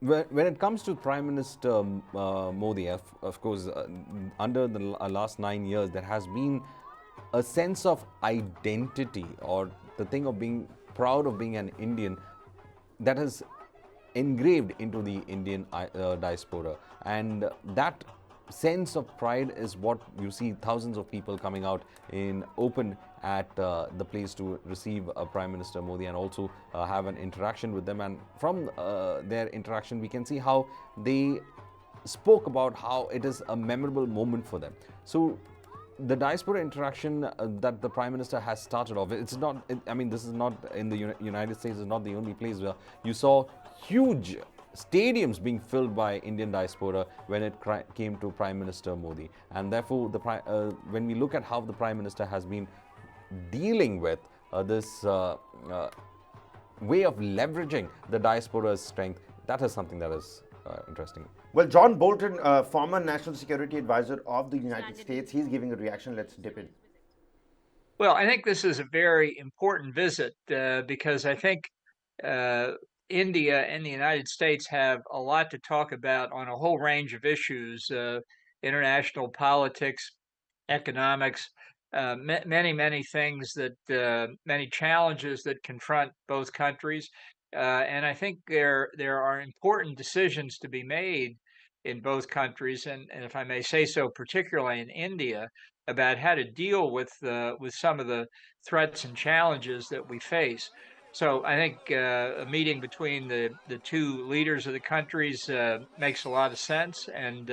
When it comes to Prime Minister Modi, of course, under the last 9 years, there has been a sense of identity, or the thing of being proud of being an Indian, that has engraved into the Indian diaspora. And that sense of pride is what you see thousands of people coming out in open at the place to receive Prime Minister Modi, and also have an interaction with them. And from their interaction, we can see how they spoke about how it is a memorable moment for them. So the diaspora interaction that the prime minister has started off, it's not, I mean, this is not in the United States, is not the only place where you saw huge stadiums being filled by Indian diaspora when it came to Prime Minister Modi. And therefore, when we look at how the prime minister has been dealing with this way of leveraging the diaspora's strength, that is something that is interesting. Well, John Bolton, former national security advisor of the United States, he's giving a reaction. Let's dip in. Well, I think this is a very important visit because I think uh, India and the United States have a lot to talk about on a whole range of issues, international politics, economics, many, many things many challenges that confront both countries. And I think there are important decisions to be made in both countries, and if I may say so, particularly in India, about how to deal with some of the threats and challenges that we face. So I think a meeting between the two leaders of the countries makes a lot of sense, and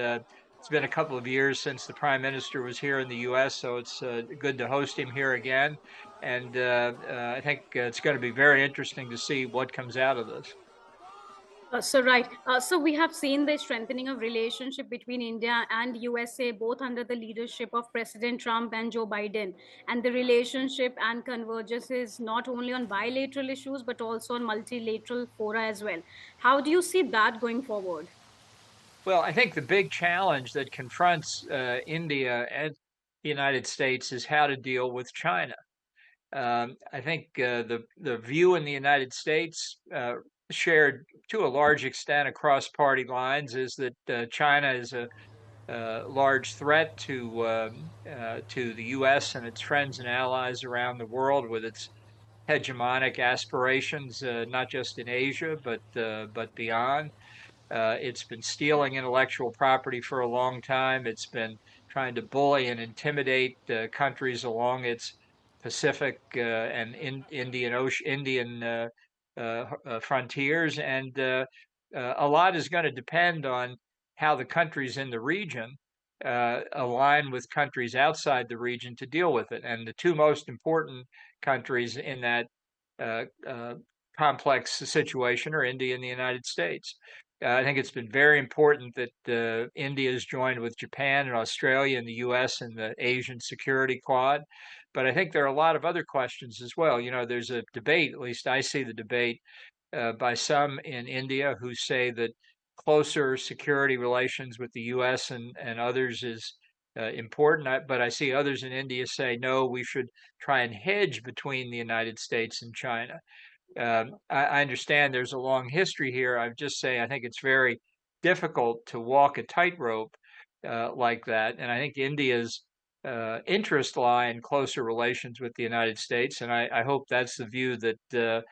it's been a couple of years since the prime minister was here in the U.S., so it's good to host him here again. And I think it's going to be very interesting to see what comes out of this. So we have seen the strengthening of relationship between India and USA, both under the leadership of President Trump and Joe Biden. And the relationship and converges not only on bilateral issues, but also on multilateral fora as well. How do you see that going forward? Well, I think the big challenge that confronts India and the United States is how to deal with China. I think the view in the United States, shared to a large extent across party lines, is that China is a large threat to the U.S. and its friends and allies around the world, with its hegemonic aspirations, not just in Asia but beyond. It's been stealing intellectual property for a long time. It's been trying to bully and intimidate countries along its Pacific and Indian frontiers, and a lot is going to depend on how the countries in the region align with countries outside the region to deal with it. And the two most important countries in that uh, uh, complex situation are India and the United States. I think it's been very important that India has joined with Japan and Australia and the U.S. in the Asian Security Quad. But I think there are a lot of other questions as well. You know, there's a debate, at least I see the debate, by some in India who say that closer security relations with the U.S. and others is important. But I see others in India say, no, we should try and hedge between the United States and China. I understand there's a long history here. I just say I think it's very difficult to walk a tightrope like that. And I think India's interests lie in closer relations with the United States. And I hope that's the view that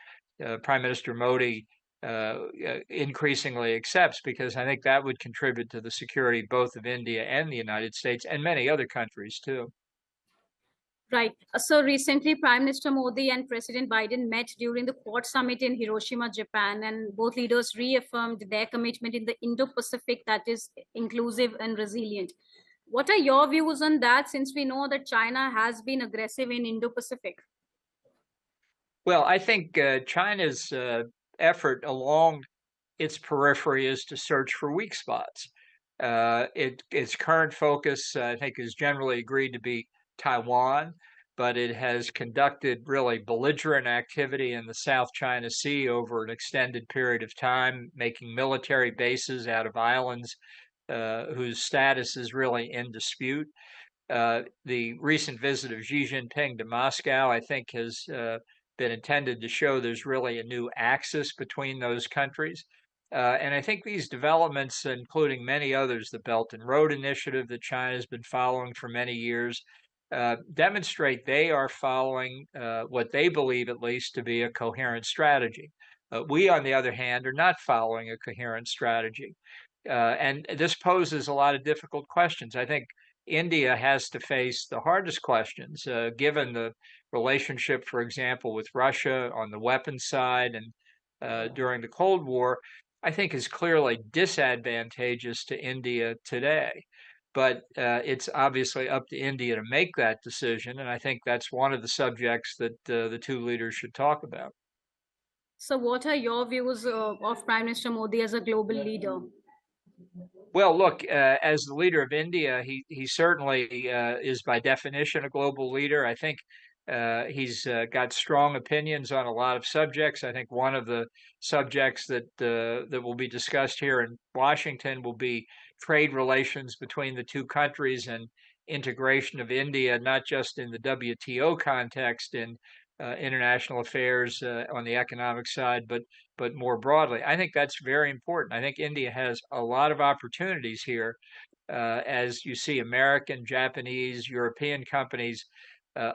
Prime Minister Modi increasingly accepts, because I think that would contribute to the security both of India and the United States and many other countries too. Right. So recently, Prime Minister Modi and President Biden met during the Quad Summit in Hiroshima, Japan, and both leaders reaffirmed their commitment in the Indo Pacific that is inclusive and resilient. What are your views on that, since we know that China has been aggressive in Indo Pacific? Well, I think China's effort along its periphery is to search for weak spots. Its current focus, I think, is generally agreed to be Taiwan, but it has conducted really belligerent activity in the South China Sea over an extended period of time, making military bases out of islands whose status is really in dispute. The recent visit of Xi Jinping to Moscow, I think, has been intended to show there's really a new axis between those countries. And I think these developments, including many others, the Belt and Road Initiative that China has been following for many years, demonstrate they are following what they believe, at least, to be a coherent strategy. We, on the other hand, are not following a coherent strategy. And this poses a lot of difficult questions. I think India has to face the hardest questions, given the relationship, for example, with Russia on the weapons side and during the Cold War, I think is clearly disadvantageous to India today. But it's obviously up to India to make that decision. And I think that's one of the subjects that the two leaders should talk about. So, what are your views of Prime Minister Modi as a global leader? Well, look, as the leader of India, he certainly is by definition a global leader. I think he's got strong opinions on a lot of subjects. I think one of the subjects that will be discussed here in Washington will be trade relations between the two countries and integration of India, not just in the WTO context in international affairs on the economic side, but more broadly. I think that's very important. I think India has a lot of opportunities here as you see American, Japanese, European companies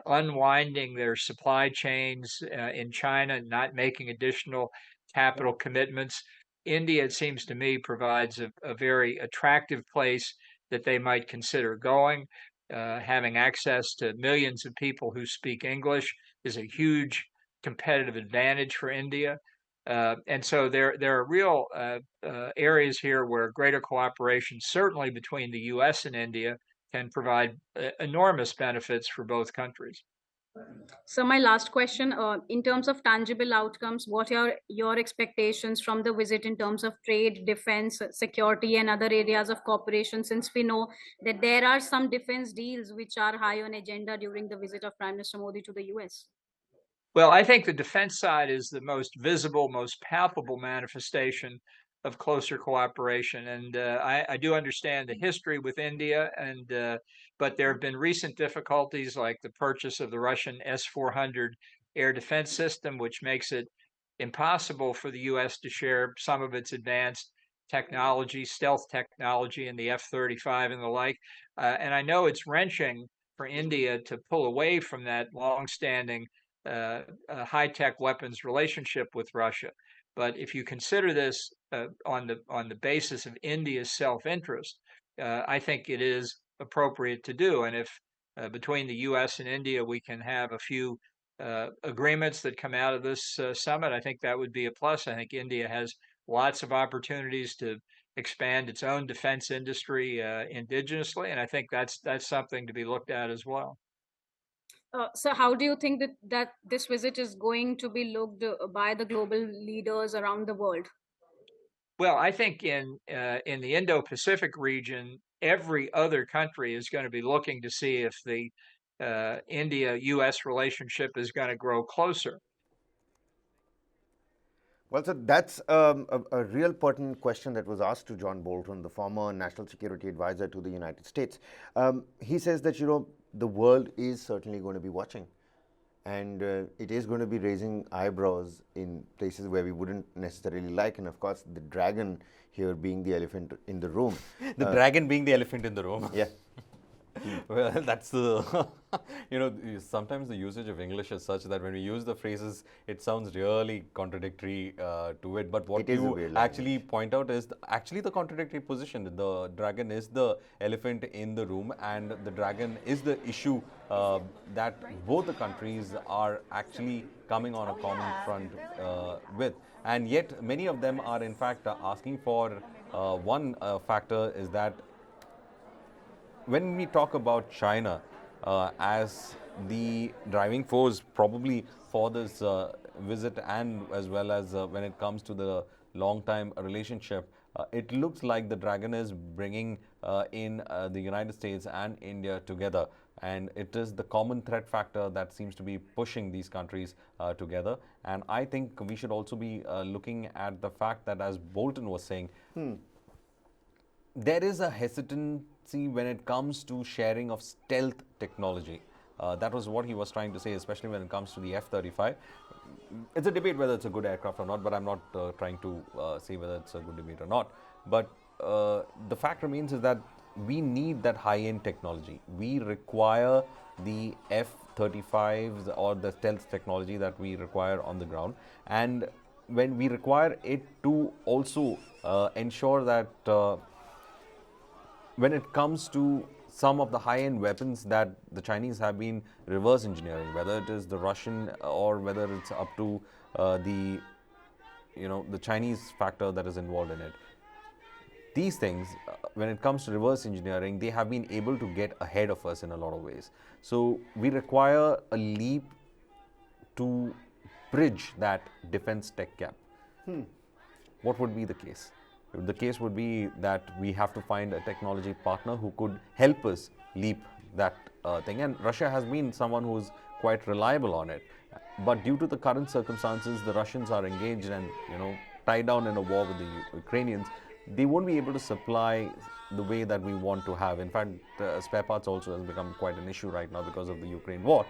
unwinding their supply chains in China, not making additional capital commitments. India, it seems to me, provides a very attractive place that they might consider going. Having access to millions of people who speak English is a huge competitive advantage for India. And so there are real areas here where greater cooperation, certainly between the US and India, can provide enormous benefits for both countries. So, my last question, in terms of tangible outcomes, what are your expectations from the visit in terms of trade, defense, security, and other areas of cooperation? Since we know that there are some defense deals which are high on agenda during the visit of Prime Minister Modi to the US. Well, I think the defense side is the most visible, most palpable manifestation of closer cooperation. And I do understand the history with India, but there have been recent difficulties like the purchase of the Russian S-400 air defense system, which makes it impossible for the U.S. to share some of its advanced technology, stealth technology, in the F-35 and the like. And I know it's wrenching for India to pull away from that longstanding high-tech weapons relationship with Russia. But if you consider this on the basis of India's self-interest, I think it is appropriate to do. And if between the U.S. and India we can have a few agreements that come out of this summit, I think that would be a plus. I think India has lots of opportunities to expand its own defense industry indigenously, and I think that's something to be looked at as well. So, how do you think that this visit is going to be looked by the global leaders around the world? Well, I think in the Indo-Pacific region, every other country is going to be looking to see if the India-U.S. relationship is going to grow closer. Well, so that's a real pertinent question that was asked to John Bolton, the former National Security Advisor to the United States. He says that, the world is certainly going to be watching, and it is going to be raising eyebrows in places where we wouldn't necessarily like, and of course the dragon here being the elephant in the room. The dragon being the elephant in the room. Yeah. Well, that's the, sometimes the usage of English is such that when we use the phrases, it sounds really contradictory to it. But what you actually point out is actually the contradictory position. The dragon is the elephant in the room, and the dragon is the issue that both the countries are actually coming on a common front with. And yet, many of them are in fact asking for one factor is that when we talk about China as the driving force probably for this visit, and as well as when it comes to the long-time relationship, it looks like the dragon is bringing in the United States and India together, and it is the common threat factor that seems to be pushing these countries together. And I think we should also be looking at the fact that, as Bolton was saying, there is a hesitancy when it comes to sharing of stealth technology. That was what he was trying to say, especially when it comes to the F-35. It's a debate whether it's a good aircraft or not, but I'm not trying to say whether it's a good debate or not. But the fact remains is that we need that high-end technology. We require the F-35s or the stealth technology that we require on the ground. And when we require it to also ensure that when it comes to some of the high-end weapons that the Chinese have been reverse engineering, whether it is the Russian or whether it's up to the Chinese factor that is involved in it. These things, when it comes to reverse engineering, they have been able to get ahead of us in a lot of ways. So we require a leap to bridge that defense tech gap. What would be the case? The case would be that we have to find a technology partner who could help us leap that thing. And Russia has been someone who's quite reliable on it. But due to the current circumstances, the Russians are engaged and tied down in a war with the Ukrainians. They won't be able to supply the way that we want to have. In fact, spare parts also has become quite an issue right now because of the Ukraine war.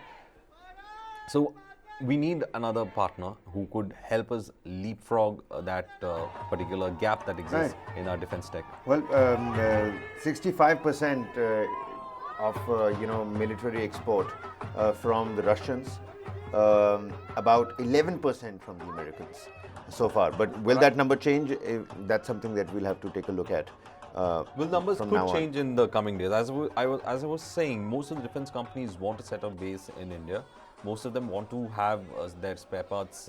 So we need another partner who could help us leapfrog that particular gap that exists in our defense tech. Well, 65% of military export from the Russians, about 11% from the Americans so far. But will that number change? That's something that we'll have to take a look at. Well, numbers could change in the coming days. As I was saying, most of the defense companies want to set up base in India. Most of them want to have their spare parts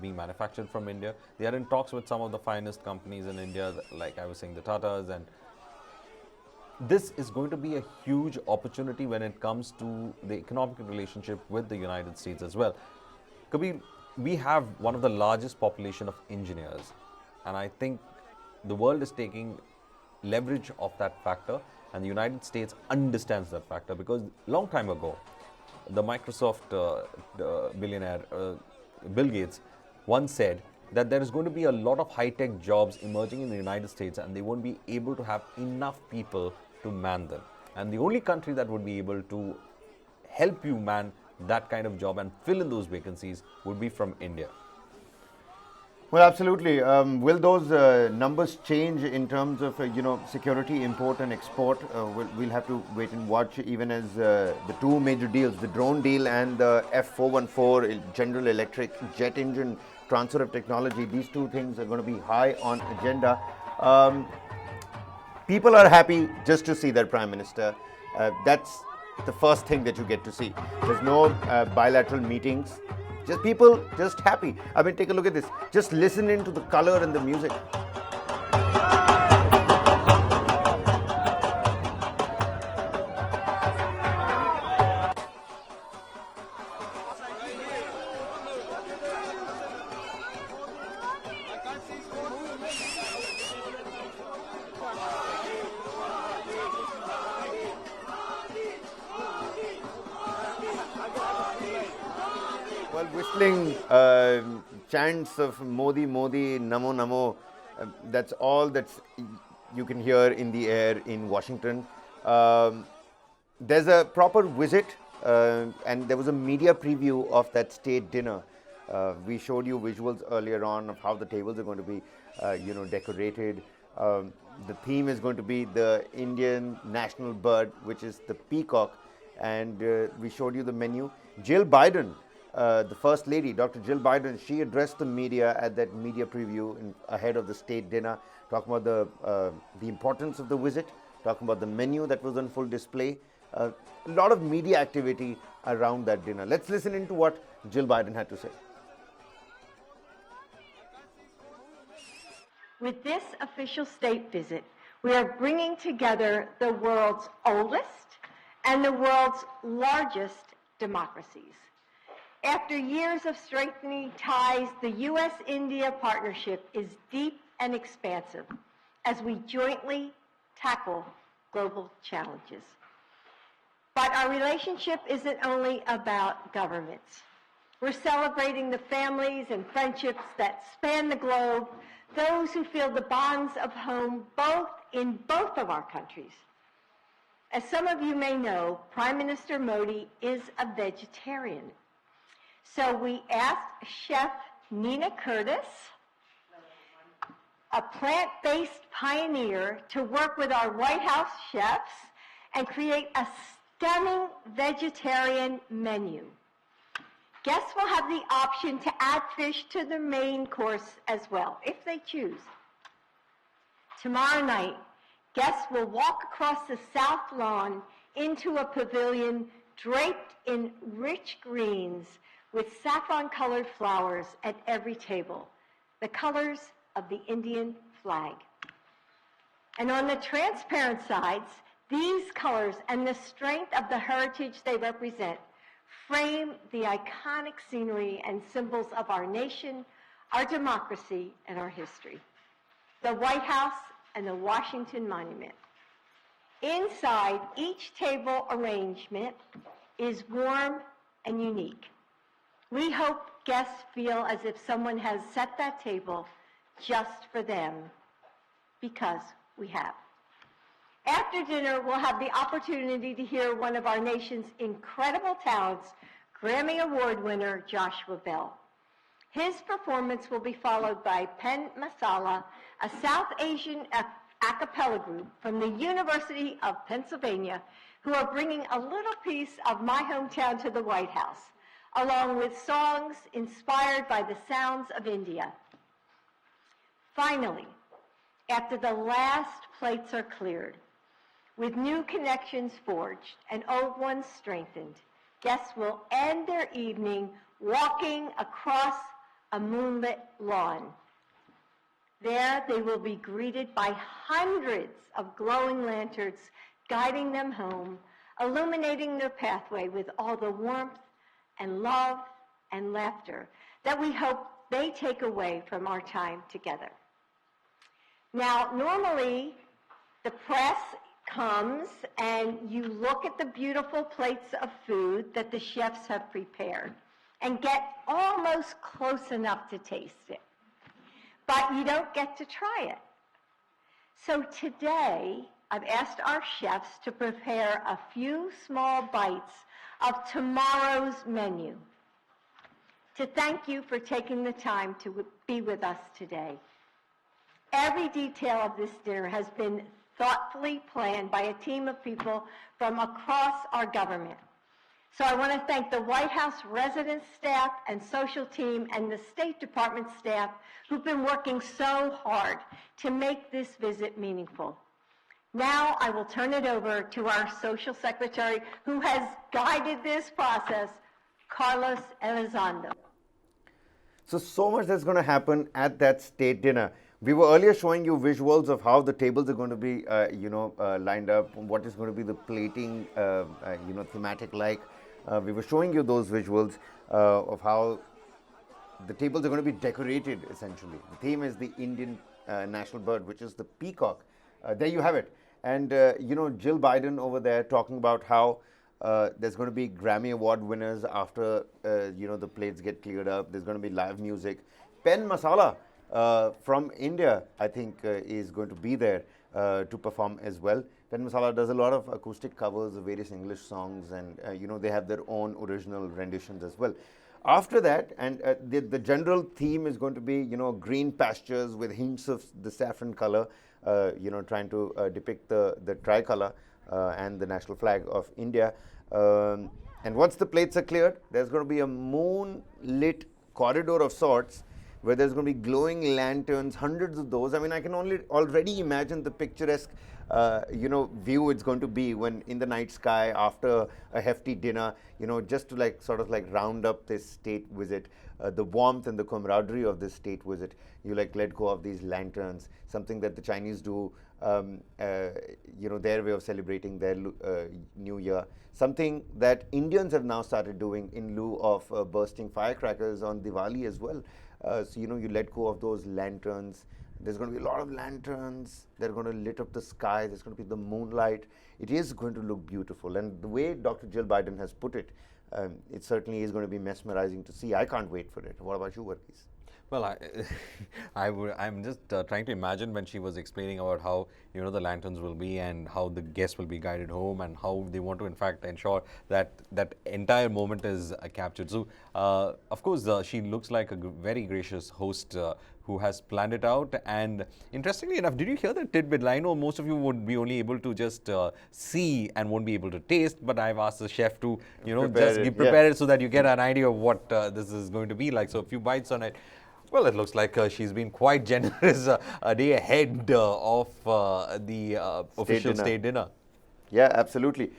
being manufactured from India. They are in talks with some of the finest companies in India, like I was saying, the Tatas. And this is going to be a huge opportunity when it comes to the economic relationship with the United States as well. Kabir, we have one of the largest population of engineers. And I think the world is taking leverage of that factor. And the United States understands that factor because long time ago, the Microsoft billionaire Bill Gates once said that there is going to be a lot of high-tech jobs emerging in the United States and they won't be able to have enough people to man them. And the only country that would be able to help you man that kind of job and fill in those vacancies would be from India. Well, absolutely. Will those numbers change in terms of security, import and export? We'll have to wait and watch, even as the two major deals, the drone deal and the F414 General Electric jet engine transfer of technology. These two things are going to be high on agenda. People are happy just to see their Prime Minister. That's the first thing that you get to see. There's no bilateral meetings. Just people just happy. I mean, take a look at this. Just listening to the color and the music. Well, whistling chants of Modi, Modi, Namo, Namo, that's all that you can hear in the air in Washington. There's a proper visit and there was a media preview of that state dinner. We showed you visuals earlier on of how the tables are going to be, decorated. The theme is going to be the Indian national bird, which is the peacock, and we showed you the menu. Jill Biden, the First Lady, Dr. Jill Biden, she addressed the media at that media preview ahead of the state dinner, talking about the importance of the visit, talking about the menu that was on full display. A lot of media activity around that dinner. Let's listen into what Jill Biden had to say. With this official state visit, we are bringing together the world's oldest and the world's largest democracies. After years of strengthening ties, the US-India partnership is deep and expansive as we jointly tackle global challenges. But our relationship isn't only about governments. We're celebrating the families and friendships that span the globe, those who feel the bonds of home in both of our countries. As some of you may know, Prime Minister Modi is a vegetarian. So we asked Chef Nina Curtis, a plant-based pioneer, to work with our White House chefs and create a stunning vegetarian menu. Guests will have the option to add fish to the main course as well, if they choose. Tomorrow night, guests will walk across the South Lawn into a pavilion draped in rich greens with saffron-colored flowers at every table, the colors of the Indian flag. And on the transparent sides, these colors and the strength of the heritage they represent frame the iconic scenery and symbols of our nation, our democracy, and our history. The White House and the Washington Monument. Inside each table arrangement is warm and unique. We hope guests feel as if someone has set that table just for them, because we have. After dinner, we'll have the opportunity to hear one of our nation's incredible talents, Grammy Award winner Joshua Bell. His performance will be followed by Pen Masala, a South Asian a cappella group from the University of Pennsylvania, who are bringing a little piece of my hometown to the White House, along with songs inspired by the sounds of India. Finally, after the last plates are cleared, with new connections forged and old ones strengthened, guests will end their evening walking across a moonlit lawn. There they will be greeted by hundreds of glowing lanterns guiding them home, illuminating their pathway with all the warmth and love and laughter that we hope they take away from our time together. Now, normally the press comes and you look at the beautiful plates of food that the chefs have prepared and get almost close enough to taste it. But you don't get to try it. So today, I've asked our chefs to prepare a few small bites of tomorrow's menu to thank you for taking the time to be with us today. Every detail of this dinner has been thoughtfully planned by a team of people from across our government. So I want to thank the White House residence staff and social team and the State Department staff who've been working so hard to make this visit meaningful. Now I will turn it over to our social secretary who has guided this process, Carlos Elizondo. So much that's going to happen at that state dinner. We were earlier showing you visuals of how the tables are going to be, lined up, what is going to be the plating, thematic like. We were showing you those visuals of how the tables are going to be decorated, essentially. The theme is the Indian national bird, which is the peacock. There you have it. And, Jill Biden over there talking about how there's going to be Grammy Award winners after, the plates get cleared up. There's going to be live music. Pen Masala from India, I think, is going to be there to perform as well. Pen Masala does a lot of acoustic covers of various English songs, and they have their own original renditions as well. After that, and the general theme is going to be green pastures with hints of the saffron color, trying to depict the tricolor and the national flag of India. And once the plates are cleared, there's going to be a moonlit corridor of sorts, where there's going to be glowing lanterns, hundreds of those. I mean, I can already imagine the picturesque, view it's going to be when in the night sky after a hefty dinner, just to sort of round up this state visit, the warmth and the camaraderie of this state visit. You let go of these lanterns, something that the Chinese do, their way of celebrating their New Year. Something that Indians have now started doing in lieu of bursting firecrackers on Diwali as well. So, you let go of those lanterns. There's going to be a lot of lanterns. They're going to lit up the sky. There's going to be the moonlight. It is going to look beautiful. And the way Dr. Jill Biden has put it, it certainly is going to be mesmerizing to see. I can't wait for it. What about you, Varghese? Well, I'm just trying to imagine when she was explaining about how, the lanterns will be and how the guests will be guided home and how they want to, in fact, ensure that that entire moment is captured. So, of course, she looks like a very gracious host who has planned it out. And interestingly enough, did you hear that tidbit? I know most of you would be only able to just see and won't be able to taste, but I've asked the chef to, prepare it so that you get an idea of what this is going to be like. So, a few bites on it. Well, it looks like she's been quite generous a day ahead of the official dinner. state dinner. Yeah, absolutely.